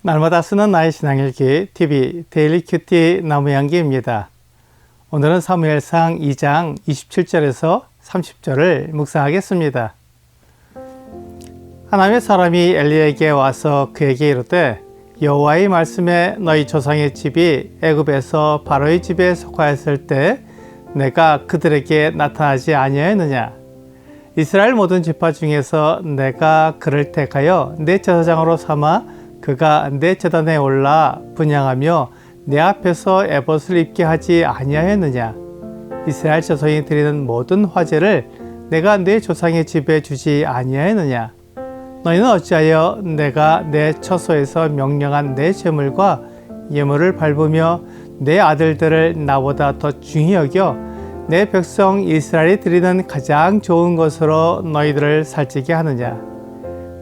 날마다 쓰는 나의 신앙일기 TV 데일리 큐티 나무향기입니다. 오늘은 사무엘상 2장 27절에서 30절을 묵상하겠습니다. 하나님의 사람이 엘리에게 와서 그에게 이르되 여호와의 말씀에 너희 조상의 집이 애굽에서 바로의 집에 속하였을 때 내가 그들에게 나타나지 아니하였느냐? 이스라엘 모든 지파 중에서 내가 그를 택하여 내 제사장으로 삼아 그가 내 제단에 올라 분향하며 내 앞에서 에봇을 입게 하지 아니하였느냐? 이스라엘 자손이 드리는 모든 화제를 내가 내 조상의 집에 주지 아니하였느냐? 너희는 어찌하여 내가 내 처소에서 명령한 내 제물과 예물을 밟으며 내 아들들을 나보다 더 중히 여겨 내 백성 이스라엘이 드리는 가장 좋은 것으로 너희들을 살찌게 하느냐?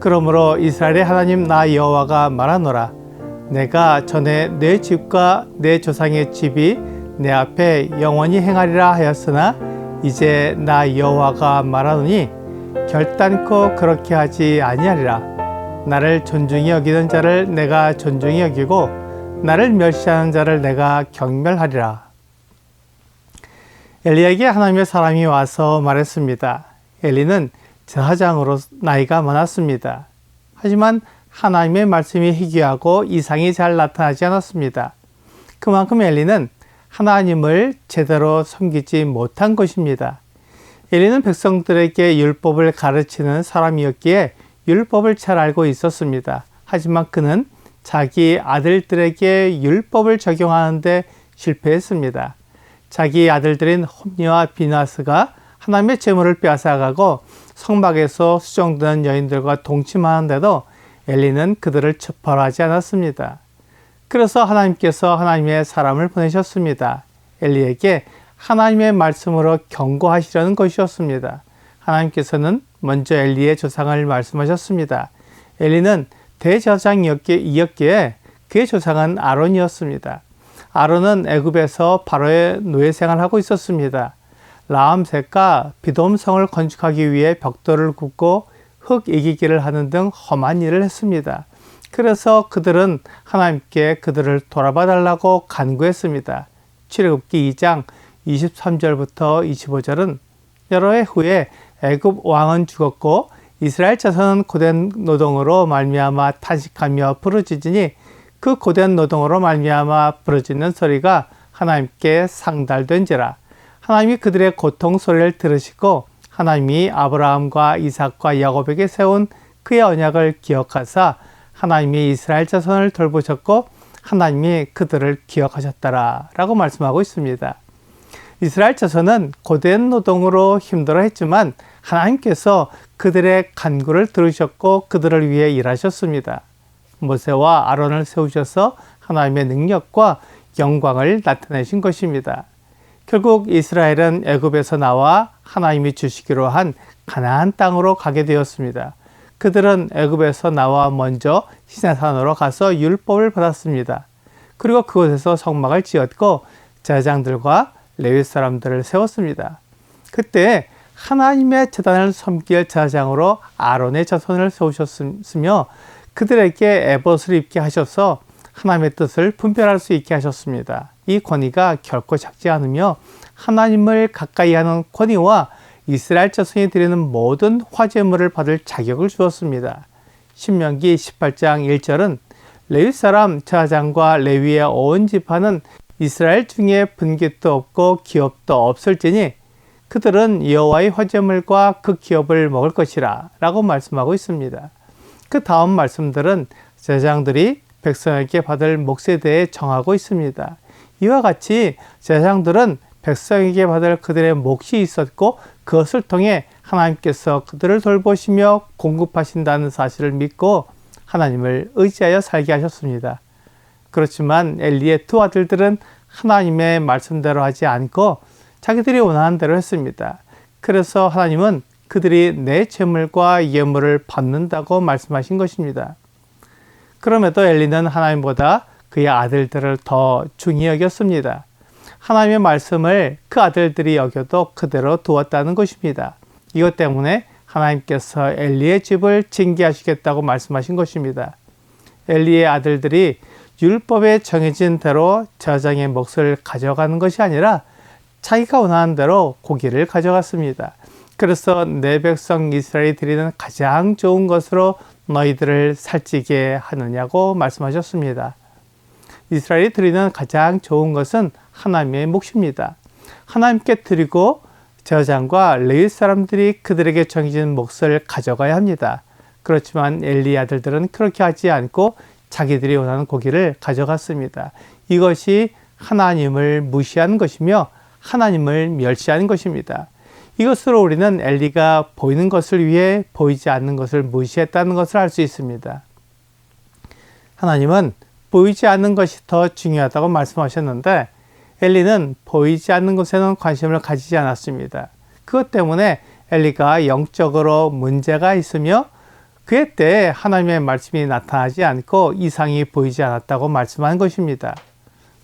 그러므로 이스라엘의 하나님 나 여호와가 말하노라. 내가 전에 내 집과 내 조상의 집이 내 앞에 영원히 행하리라 하였으나 이제 나 여호와가 말하노니 결단코 그렇게 하지 아니하리라. 나를 존중히 여기는 자를 내가 존중히 여기고 나를 멸시하는 자를 내가 경멸하리라. 엘리에게 하나님의 사람이 와서 말했습니다. 엘리는 제사장으로 나이가 많았습니다. 하지만 하나님의 말씀이 희귀하고 이상이 잘 나타나지 않았습니다. 그만큼 엘리는 하나님을 제대로 섬기지 못한 것입니다. 엘리는 백성들에게 율법을 가르치는 사람이었기에 율법을 잘 알고 있었습니다. 하지만 그는 자기 아들들에게 율법을 적용하는데 실패했습니다. 자기 아들들인 홈니와 비나스가 하나님의 제물을 빼앗아가고 성막에서 수종드는 여인들과 동침하는데도 엘리는 그들을 처벌하지 않았습니다. 그래서 하나님께서 하나님의 사람을 보내셨습니다. 엘리에게 하나님의 말씀으로 경고하시려는 것이었습니다. 하나님께서는 먼저 엘리의 조상을 말씀하셨습니다. 엘리는 대제사장이었기에 그의 조상은 아론이었습니다. 아론은 애굽에서 바로의 노예 생활을 하고 있었습니다. 라암색과 비돔성을 건축하기 위해 벽돌을 굽고 흙 이기기를 하는 등 험한 일을 했습니다. 그래서 그들은 하나님께 그들을 돌아봐 달라고 간구했습니다. 출애굽기 2장 23절부터 25절은 여러 해 후에 애굽 왕은 죽었고 이스라엘 자손은 고된 노동으로 말미암아 탄식하며 부르짖으니 그 고된 노동으로 말미암아 부르짖는 소리가 하나님께 상달된지라. 하나님이 그들의 고통 소리를 들으시고 하나님이 아브라함과 이삭과 야곱에게 세운 그의 언약을 기억하사 하나님이 이스라엘 자손을 돌보셨고 하나님이 그들을 기억하셨더라 라고 말씀하고 있습니다. 이스라엘 자손은 고된 노동으로 힘들어했지만 하나님께서 그들의 간구를 들으셨고 그들을 위해 일하셨습니다. 모세와 아론을 세우셔서 하나님의 능력과 영광을 나타내신 것입니다. 결국 이스라엘은 애굽에서 나와 하나님이 주시기로 한 가나안 땅으로 가게 되었습니다. 그들은 애굽에서 나와 먼저 시내산으로 가서 율법을 받았습니다. 그리고 그곳에서 성막을 지었고 제사장들과 레위 사람들을 세웠습니다. 그때 하나님의 제단을 섬길 제사장으로 아론의 자손을 세우셨으며 그들에게 에봇을 입게 하셔서 하나님의 뜻을 분별할 수 있게 하셨습니다. 이 권위가 결코 작지 않으며 하나님을 가까이 하는 권위와 이스라엘 자손이 드리는 모든 화제물을 받을 자격을 주었습니다. 신명기 18장 1절은 레위 사람 제사장과 레위의 온 지파는 이스라엘 중에 분깃도 없고 기업도 없을지니 그들은 여호와의 화제물과 그 기업을 먹을 것이라 라고 말씀하고 있습니다. 그 다음 말씀들은 제사장들이 백성에게 받을 몫에 대해 정하고 있습니다. 이와 같이 제사장들은 백성에게 받을 그들의 몫이 있었고 그것을 통해 하나님께서 그들을 돌보시며 공급하신다는 사실을 믿고 하나님을 의지하여 살게 하셨습니다. 그렇지만 엘리의 두 아들들은 하나님의 말씀대로 하지 않고 자기들이 원하는 대로 했습니다. 그래서 하나님은 그들이 내 제물과 예물을 받는다고 말씀하신 것입니다. 그럼에도 엘리는 하나님보다 그의 아들들을 더 중히 여겼습니다. 하나님의 말씀을 그 아들들이 여겨도 그대로 두었다는 것입니다. 이것 때문에 하나님께서 엘리의 집을 징계하시겠다고 말씀하신 것입니다. 엘리의 아들들이 율법에 정해진 대로 제사장의 몫을 가져가는 것이 아니라 자기가 원하는 대로 고기를 가져갔습니다. 그래서 내 백성 이스라엘이 드리는 가장 좋은 것으로 너희들을 살찌게 하느냐고 말씀하셨습니다. 이스라엘이 드리는 가장 좋은 것은 하나님의 몫입니다. 하나님께 드리고 제사장과 레위 사람들이 그들에게 정해진 몫을 가져가야 합니다. 그렇지만 엘리 아들들은 그렇게 하지 않고 자기들이 원하는 고기를 가져갔습니다. 이것이 하나님을 무시하는 것이며 하나님을 멸시하는 것입니다. 이것으로 우리는 엘리가 보이는 것을 위해 보이지 않는 것을 무시했다는 것을 알 수 있습니다. 하나님은 보이지 않는 것이 더 중요하다고 말씀하셨는데 엘리는 보이지 않는 것에는 관심을 가지지 않았습니다. 그것 때문에 엘리가 영적으로 문제가 있으며 그의 때에 하나님의 말씀이 나타나지 않고 이상이 보이지 않았다고 말씀한 것입니다.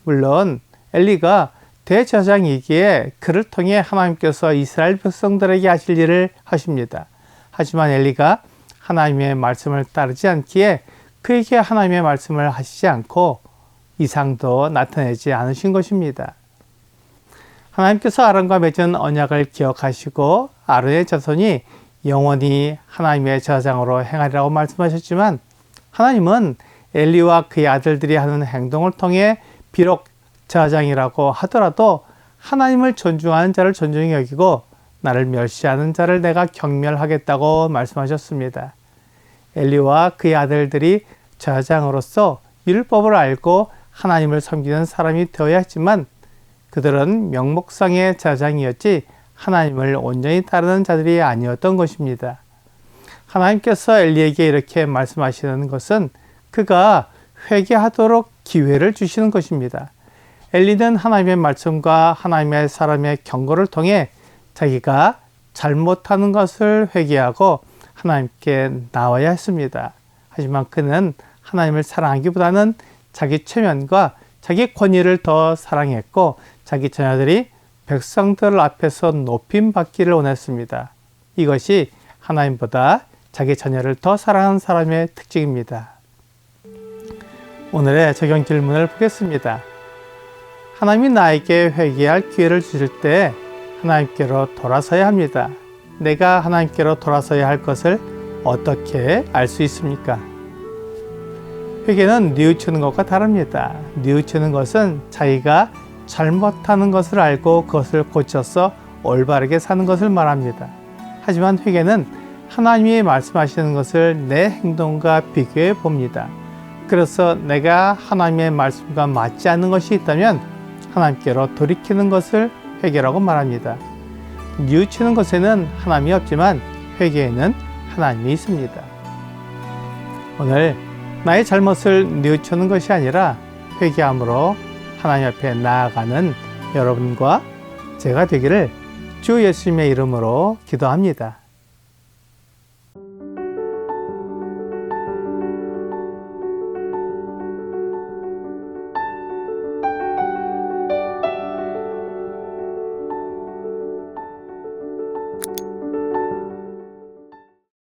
물론 엘리가 대제사장이기에 그를 통해 하나님께서 이스라엘 백성들에게 하실 일을 하십니다. 하지만 엘리가 하나님의 말씀을 따르지 않기에 그에게 하나님의 말씀을 하시지 않고 이상도 나타내지 않으신 것입니다. 하나님께서 아론과 맺은 언약을 기억하시고 아론의 자손이 영원히 하나님의 제사장으로 행하리라고 말씀하셨지만 하나님은 엘리와 그의 아들들이 하는 행동을 통해 비록 제사장이라고 하더라도 하나님을 존중하는 자를 존중히 여기고 나를 멸시하는 자를 내가 경멸하겠다고 말씀하셨습니다. 엘리와 그의 아들들이 제사장으로서 율법을 알고 하나님을 섬기는 사람이 되어야 했지만 그들은 명목상의 제사장이었지 하나님을 온전히 따르는 자들이 아니었던 것입니다. 하나님께서 엘리에게 이렇게 말씀하시는 것은 그가 회개하도록 기회를 주시는 것입니다. 엘리는 하나님의 말씀과 하나님의 사람의 경고를 통해 자기가 잘못하는 것을 회개하고 하나님께 나와야 했습니다. 하지만 그는 하나님을 사랑하기보다는 자기 체면과 자기 권위를 더 사랑했고 자기 자녀들이 백성들 앞에서 높임받기를 원했습니다. 이것이 하나님보다 자기 자녀를 더 사랑하는 사람의 특징입니다. 오늘의 적용 질문을 보겠습니다. 하나님이 나에게 회개할 기회를 주실 때 하나님께로 돌아서야 합니다. 내가 하나님께로 돌아서야 할 것을 어떻게 알 수 있습니까? 회개는 뉘우치는 것과 다릅니다. 뉘우치는 것은 자기가 잘못하는 것을 알고 그것을 고쳐서 올바르게 사는 것을 말합니다. 하지만 회개는 하나님이 말씀하시는 것을 내 행동과 비교해 봅니다. 그래서 내가 하나님의 말씀과 맞지 않는 것이 있다면 하나님께로 돌이키는 것을 회개라고 말합니다. 뉘우치는 것에는 하나님이 없지만 회개에는 하나님이 있습니다. 오늘 나의 잘못을 뉘우치는 것이 아니라 회개함으로 하나님 앞에 나아가는 여러분과 제가 되기를 주 예수님의 이름으로 기도합니다.